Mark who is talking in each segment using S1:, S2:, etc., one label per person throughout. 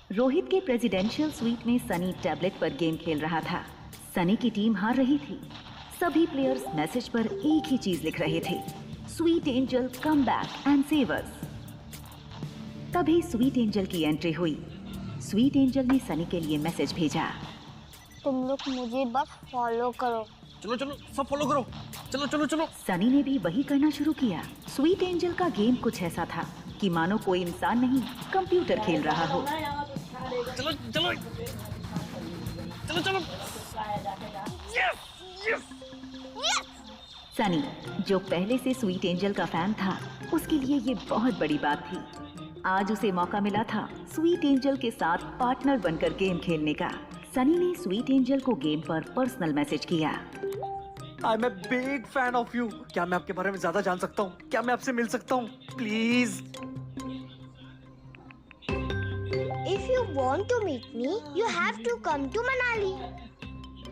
S1: रोहित के presidential suite में Sunny tablet पर गेम खेल रहा था। सनी की टीम हार रही थी। सभी प्लेयर्स मैसेज पर एक ही चीज लिख रहे थे, sweet angel come back and save us. तभी स्वीट एंजल की एंट्री हुई। स्वीट एंजल ने सनी के लिए मैसेज भेजा,
S2: तुम लोग मुझे बस फॉलो करो।
S3: चलो चलो सब फॉलो करो, चलो चलो चलो।
S1: सनी ने भी वही करना शुरू किया। स्वीट एंजल का गेम कुछ ऐसा था कि मानो कोई इंसान नहीं कंप्यूटर खेल रहा हो।
S3: चलो चलो चलो चलो। Yes yes.
S1: सनी, जो पहले से स्वीट एंजल का फैन था, उसके लिए ये बहुत बड़ी बात थी। आज उसे मौका मिला था स्वीट एंजल के साथ पार्टनर बनकर गेम खेलने का। सनी ने स्वीट एंजल को गेम पर पर्सनल मैसेज किया,
S3: I am a big fan of you. क्या मैं आपके बारे में ज्यादा जान सकता हूँ? क्या मैं आपसे मिल सकता हूँ please?
S2: If you want to meet me, you have to come to Manali.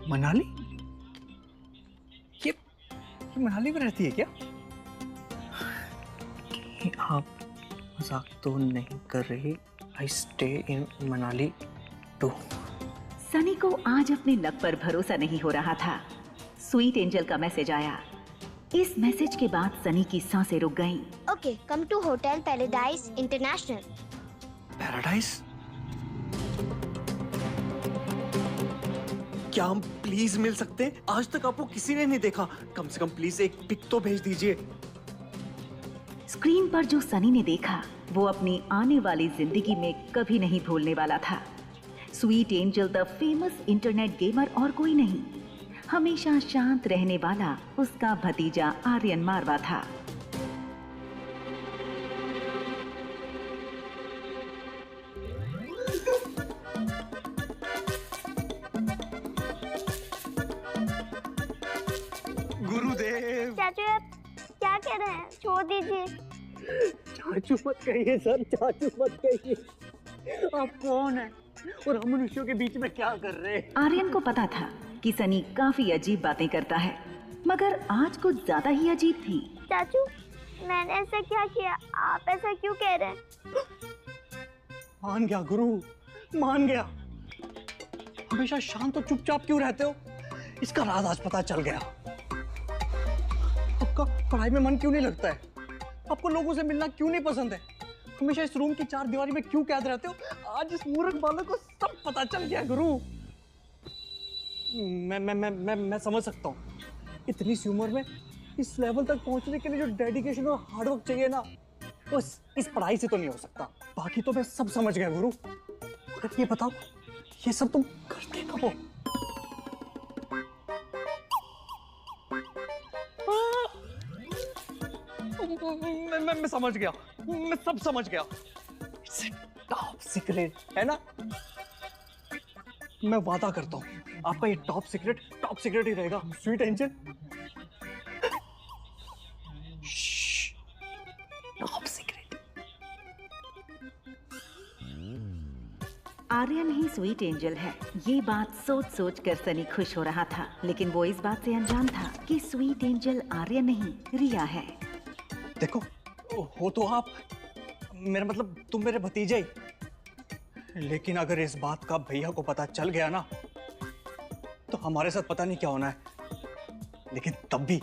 S3: Manali? ये मनाली में रहती है क्या? आप मजाक तो नहीं कर रही? I stay in Manali too.
S1: Sunny को आज अपने लक पर भरोसा नहीं हो रहा था। स्वीट एंजल का मैसेज आया। इस मैसेज के बाद सनी की सांसें रुक गईं।
S2: Okay, come to Hotel Paradise International.
S3: Paradise? क्या हम प्लीज मिल सकते हैं? आज तक आपको किसी ने नहीं देखा। कम से कम प्लीज एक पिक तो भेज दीजिए।
S1: स्क्रीन पर जो सनी ने देखा, वो अपनी आने वाली जिंदगी में कभी नहीं भूलने वाला था। Sweet angel the famous internet gamer और कोई नहीं, हमेशा शांत रहने वाला उसका भतीजा आर्यन मारवा था।
S3: गुरुदेव।
S2: चाचू आप क्या कह रहे हैं? छोड़ दीजिए।
S3: चाचू मत कहिए सर, चाचू मत कहिए। आप कौन हैं और हम मनुष्यों के बीच में क्या कर रहे हैं?
S1: आर्यन को पता था कि सनी काफी अजीब बातें करता है, मगर आज कुछ ज्यादा ही अजीब थी।
S2: चाचू मैंने ऐसा क्या किया? आप ऐसा क्यों कह रहे हैं?
S3: मान गया गुरु, मान गया। हमेशा शांत और चुपचाप क्यों रहते हो? इसका राज आज पता चल गया। आपका पढ़ाई में मन क्यों नहीं लगता है? आपको लोगों से मिलना क्यों नहीं पसंद है? हमेशा इस रूम की चार दीवारी में क्यों कैद रहते हो? आज इस मूर्ख बालक को सब पता चल गया गुरु। मैं समझ सकता हूँ। इतनी सी उम्र में इस लेवल तक पहुंचने के लिए जो डेडिकेशन और हार्डवर्क चाहिए ना, वो इस पढ़ाई से तो नहीं हो सकता। बाकी तो मैं सब समझ गया गुरु। मगर ये बताओ, ये सब तुम करते कब हो? मैं समझ गया, मैं सब समझ गया। टॉप सीक्रेट है ना? मैं वादा करता हूँ आपका ये टॉप सीक्रेट ही रहेगा। Sweet angel, top secret.
S1: Aryan ही स्वीट एंजल है। ये बात सोच सोच कर सनी खुश हो रहा था, लेकिन वो इस बात से अनजान था कि स्वीट एंजल आर्यन नहीं, रिया है।
S3: देखो, हो तो आप, मेरा मतलब तुम मेरे भतीजे ही। लेकिन अगर इस बात का भैया को पता चल गया ना, तो हमारे साथ पता नहीं क्या होना है। लेकिन तब भी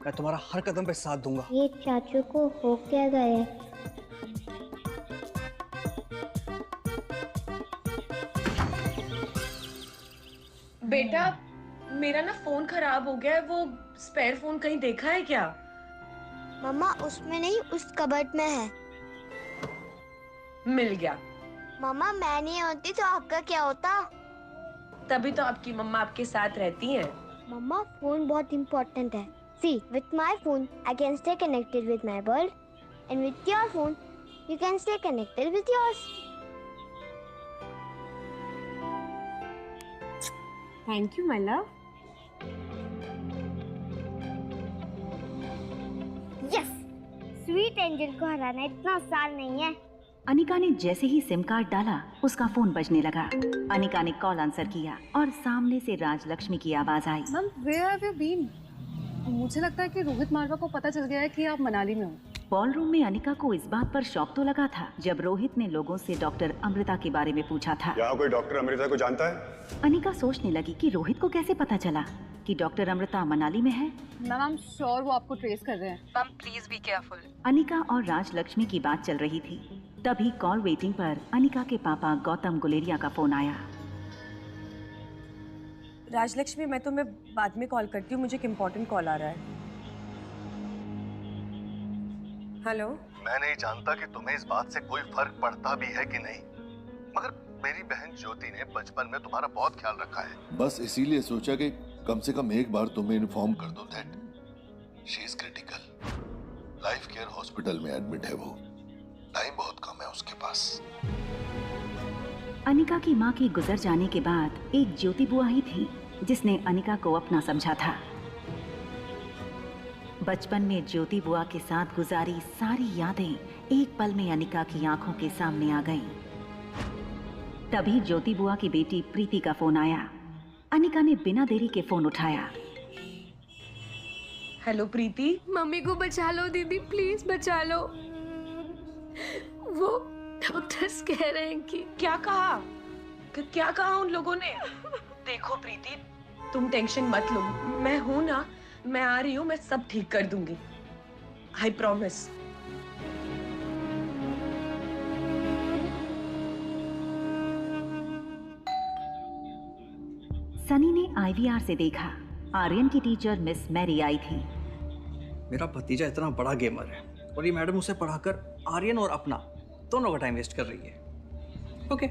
S3: मैं तुम्हारा हर कदम पे साथ दूंगा।
S2: ये चाचू को हो क्या गया?
S4: बेटा, मेरा ना फोन खराब हो गया है। वो स्पेयर फोन कहीं देखा है क्या?
S2: मम्मा उसमें नहीं, उस कबर्ड में है।
S4: मिल गया।
S2: मम्मा मैं नहीं होती तो आपका क्या होता?
S4: तभी तो आपकी मम्मा आपके साथ रहती हैं।
S2: मम्मा फोन बहुत इम्पोर्टेंट है। See, with my phone I can stay connected with my world, and with your phone you can stay connected with yours.
S4: Thank you my love.
S2: Yes, sweet angel को हराना इतना आसान नहीं है।
S1: अनिका ने जैसे ही सिम कार्ड डाला, उसका फोन बजने लगा। अनिका ने कॉल आंसर किया और सामने से राजलक्ष्मी की आवाज आई।
S5: Ma'am, where have you been? मुझे लगता है कि रोहित मारवा को पता चल गया है कि आप मनाली में हो।
S1: बॉलरूम में अनिका को इस बात पर शौक तो लगा था जब रोहित ने लोगों से डॉक्टर अमृता के बारे में पूछा था।
S5: यहाँ कोई डॉक्टर अमृता को जानता है?
S1: अनिका सोचने लगी कि रोहित को कैसे पता चला कि डॉक्टर अमृता मनाली में है।
S6: मैम आई एम श्योर वो आपको ट्रेस कर रहे हैं।
S7: Ma'am please be careful.
S1: Anika और राजलक्ष्मी की बात चल रही थी, तभी कॉल वेटिंग पर अनिका के पापा गौतम गुलेरिया का फोन आया।
S4: राजलक्ष्मी, मैं तुम्हें बाद में कॉल करती हूँ, मुझे एक इम्पोर्टेंट कॉल आ रहा है। हेलो।
S8: मैं नहीं जानता कि तुम्हें इस बात से कोई फर्क पड़ता भी है कि नहीं, मगर मेरी बहन ज्योति ने बचपन में तुम्हारा बहुत ख्याल रखा है।
S9: बस इसीलिए सोचा कि कम से कम एक बार तुम्हें इन्फॉर्म कर दो that she is critical. Life care hospital में एडमिट है वो, टाइम बहुत कम है उसके पास।
S1: अनिका की मां के गुजर जाने के बाद एक ज्योति बुआ ही थी जिसने अनिका को अपना समझा था। बचपन में ज्योति बुआ के साथ गुजारी सारी यादें एक पल में अनिका की आंखों के सामने आ गईं। तभी ज्योति बुआ की बेटी प्रीति का फोन आया। अनिका ने बिना देरी के फोन उठाया।
S4: हेलो प्रीति।
S7: मम्मी को बचा लो दीदी, प्लीज बचा लो। वो डॉक्टर्स कह रहे हैं कि
S4: क्या कहा? क्या कहा उन लोगों ने? देखो प्रीति, तुम टेंशन मत लो, मैं हूं ना, मैं आ रही हूँ, मैं सब ठीक कर दूंगी, आई प्रॉमिस।
S1: सनी ने आईवीआर से देखा आर्यन की टीचर मिस मैरी आई थी।
S3: मेरा भतीजा इतना बड़ा गेमर है और ये मैडम उसे पढ़ाकर आर्यन और अपना दोनों का टाइम वेस्ट कर रही है। Okay.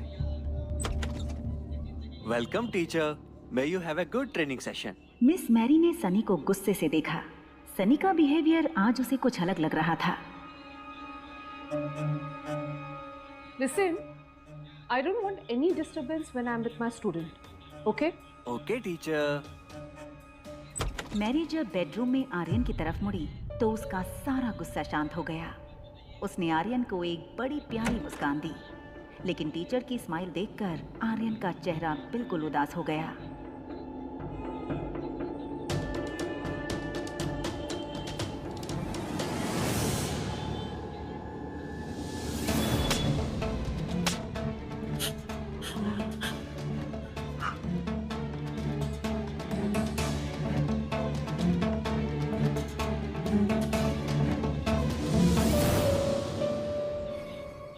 S10: Welcome teacher, may you have a good training session.
S1: Miss Mary ने सनी को गुस्से से देखा। सनी का बिहेवियर आज उसे कुछ अलग लग रहा था।
S6: Listen, I don't want any disturbance when I'm with my student. Okay?
S10: Okay teacher.
S1: Mary जब बेडरूम में आर्यन की तरफ मुड़ी तो उसका सारा गुस्सा शांत हो गया। उसने आर्यन को एक बड़ी प्यारी मुस्कान दी, लेकिन टीचर की स्माइल देखकर आर्यन का चेहरा बिल्कुल उदास हो गया।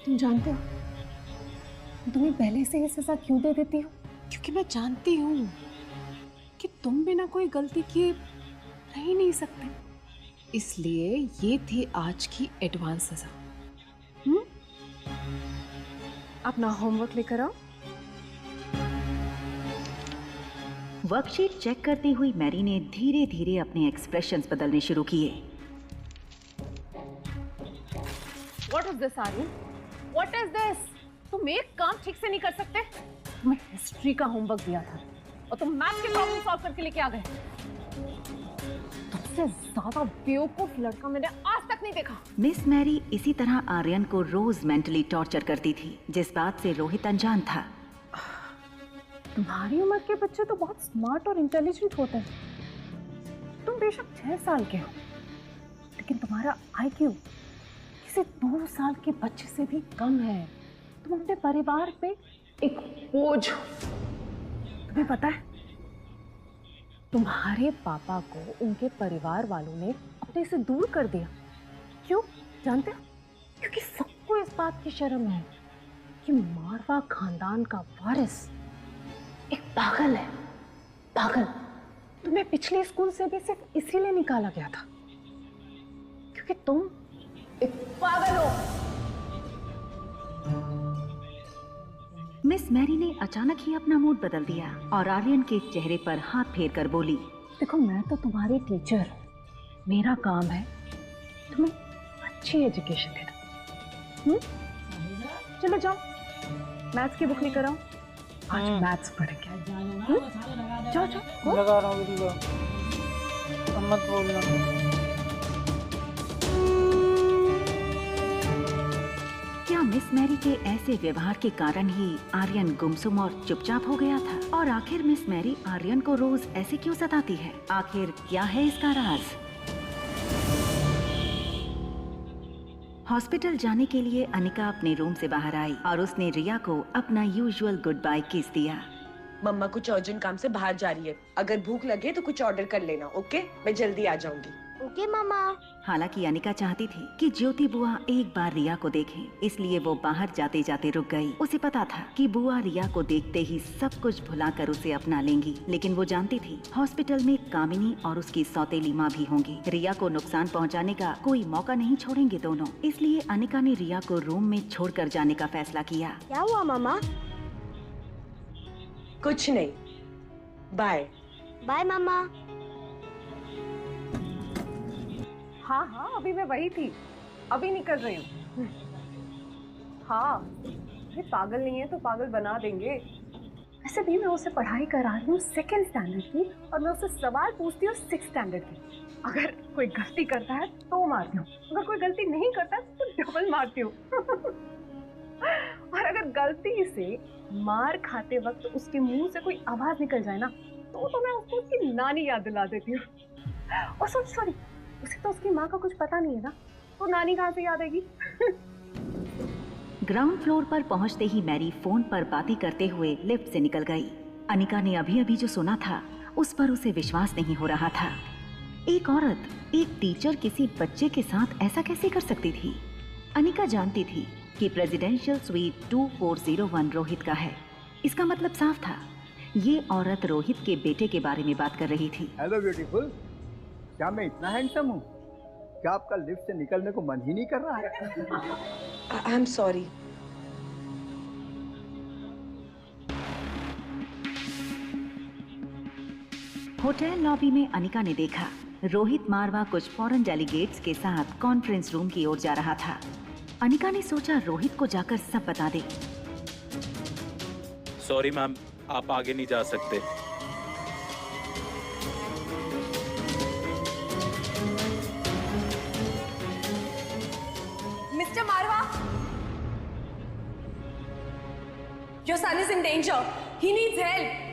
S6: तुम जानते हो मैं तुम्हें पहले से ये सजा क्यों दे देती हूँ? क्योंकि मैं जानती हूँ कि तुम बिना कोई गलती किए रह ही नहीं सकते, इसलिए ये थी आज की एडवांस सजा। अपना होमवर्क लेकर आओ।
S1: वर्कशीट चेक करती हुई मैरी ने धीरे धीरे अपने एक्सप्रेशंस बदलने शुरू किए।
S6: What is this, Aryan? What is this? तुम एक काम ठीक से नहीं कर सकते? तुम्हें हिस्ट्री का होमवर्क दिया था और तुम मैथ के प्रॉब्लम सॉल्व करके लेके आ गए। तुमसे ज्यादा बेवकूफ लड़का मैंने आज तक नहीं देखा।
S1: मिस मैरी इसी तरह आर्यन को रोज मेंटली टॉर्चर करती थी, जिस बात से रोहित अनजान था।
S6: तुम्हारी उम्र के बच्चे तो बहुत स्मार्ट और इंटेलिजेंट होते हैं। तुम बेशक 6 साल के हो, लेकिन तुम्हारा IQ किसी 2 साल के बच्चे से भी कम है। तुम अपने परिवार पे एक बोझ हो। तुम्हें पता है, तुम्हारे पापा को उनके परिवार वालों ने अपने से दूर कर दिया। क्यों जानते हो? क्योंकि सबको इस बात की शर्म है कि मारवा खानदान का वारिस एक पागल है। पागल। तुम्हें पिछले स्कूल से भी सिर्फ इसीलिए निकाला गया था क्योंकि तुम एक पागल हो।
S1: मिस मैरी ने अचानक ही अपना मूड बदल दिया और आर्यन के चेहरे पर हाथ फेर कर बोली,
S6: देखो मैं तो तुम्हारी टीचर हूँ, मेरा काम है तुम्हें अच्छी एजुकेशन देना। चलो जाओ, मैथ्स की बुक लेकर आओ, आज मैथ्स पढ़ेंगे। जाओ जाओ।
S11: लगा रहा हूँ, मत बोलना।
S1: क्या मिस मैरी के ऐसे व्यवहार के कारण ही आर्यन गुमसुम और चुपचाप हो गया था? और आखिर मिस मैरी आर्यन को रोज ऐसे क्यों सताती है? आखिर क्या है इसका राज? हॉस्पिटल जाने के लिए अनिका अपने रूम से बाहर आई और उसने रिया को अपना यूजुअल गुड बाय किस दिया।
S4: मम्मा कुछ अर्जेंट काम से बाहर जा रही है, अगर भूख लगे तो कुछ ऑर्डर कर लेना, ओके? मैं जल्दी आ जाऊंगी।
S2: ओके मामा।
S1: हालांकि अनिका चाहती थी कि ज्योति बुआ एक बार रिया को देखे, इसलिए वो बाहर जाते जाते रुक गई। उसे पता था कि बुआ रिया को देखते ही सब कुछ भुलाकर उसे अपना लेंगी, लेकिन वो जानती थी हॉस्पिटल में कामिनी और उसकी सौतेली माँ भी होंगी। रिया को नुकसान पहुंचाने का कोई मौका नहीं छोड़ेंगे दोनों, इसलिए अनिका ने रिया को रूम में छोड़कर जाने का फैसला किया।
S2: क्या हुआ मामा?
S4: कुछ नहीं, बाय।
S2: बाय मामा।
S6: हाँ हाँ, अभी मैं वही थी, अभी निकल रही हूँ। हाँ, ये पागल नहीं है तो पागल बना देंगे। वैसे भी मैं उसे पढ़ाई करा रही हूँ 2nd स्टैंडर्ड की, और मैं उससे सवाल पूछती हूँ 6th स्टैंडर्ड की। अगर कोई गलती करता है तो मारती हूँ, अगर कोई गलती नहीं करता है तो डबल मारती हूँ। और अगर गलती से मार खाते वक्त उसके मुंह से कोई आवाज निकल जाए ना, तो मैं उसको उसकी नानी याद दिला देती हूँ। और सॉरी, उसे तो उसकी माँ का कुछ पता नहीं है ना, तो नानी कहाँ से याद आएगी?
S1: ग्राउंड फ्लोर पर पहुंचते ही मैरी फोन पर बातें करते हुए लिफ्ट से निकल गई। अनिका ने अभी अभी जो सुना था उस पर उसे विश्वास नहीं हो रहा था। एक औरत, एक टीचर किसी बच्चे के साथ ऐसा कैसे कर सकती थी? अनिका जानती थी कि प्रेसिडेंशियल स्वीट 2401 रोहित का है। इसका मतलब साफ था, ये औरत रोहित के बेटे के बारे में बात कर रही थी।
S12: हेलो ब्यूटीफुल, क्या मैं इतना हैंडसम हूँ? क्या आपका लिफ्ट से निकलने को मन ही नहीं कर रहा है?
S4: I am sorry.
S1: Hotel lobby में अनिका ने देखा रोहित मारवा कुछ फॉरेन डेलीगेट्स के साथ कॉन्फ्रेंस रूम की ओर जा रहा था। अनिका ने सोचा रोहित को जाकर सब बता दे।
S13: सॉरी मैम, आप आगे नहीं जा सकते।
S14: Mr. Marwa, your son is in danger. He needs help.